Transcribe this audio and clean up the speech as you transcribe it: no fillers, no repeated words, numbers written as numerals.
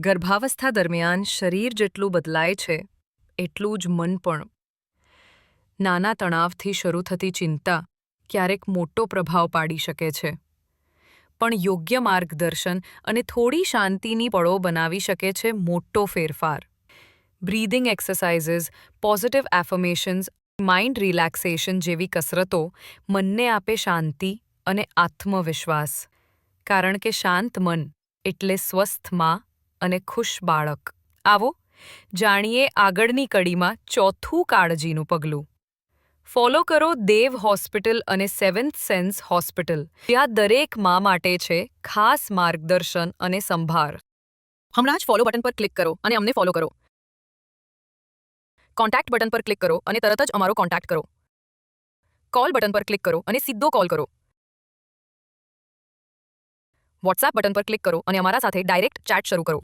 ગર્ભાવસ્થા દરમિયાન શરીર જેટલું બદલાય છે એટલું જ મન પણ. નાના તણાવથી શરૂ થતી ચિંતા ક્યારેક મોટો પ્રભાવ પાડી શકે છે, પણ યોગ્ય માર્ગદર્શન અને થોડી શાંતિની પળો બનાવી શકે છે મોટો ફેરફાર. Breathing exercises, positive affirmations, mind relaxation જેવી કસરતો મનને આપે શાંતિ અને આત્મવિશ્વાસ, કારણ કે શાંત મન એટલે સ્વસ્થ માં અને ખુશ બાળક. આવો જાણીએ આગળની કડીમાં ચોથું કાળજીનું પગલું. ફોલો કરો દેવ હોસ્પિટલ અને સેવન્થ સેન્સ હોસ્પિટલ, જ્યાં દરેક મા માટે છે ખાસ માર્ગદર્શન અને સંભાળ. હમણાં જ ફોલો બટન પર ક્લિક કરો અને અમને ફોલો કરો. કોન્ટેક્ટ બટન પર ક્લિક કરો અને તરત જ અમારો કોન્ટેક્ટ કરો. કોલ બટન પર ક્લિક કરો અને સીધો કોલ કરો. વોટ્સએપ બટન પર ક્લિક કરો અને અમારા સાથે ડાયરેક્ટ ચેટ શરૂ કરો.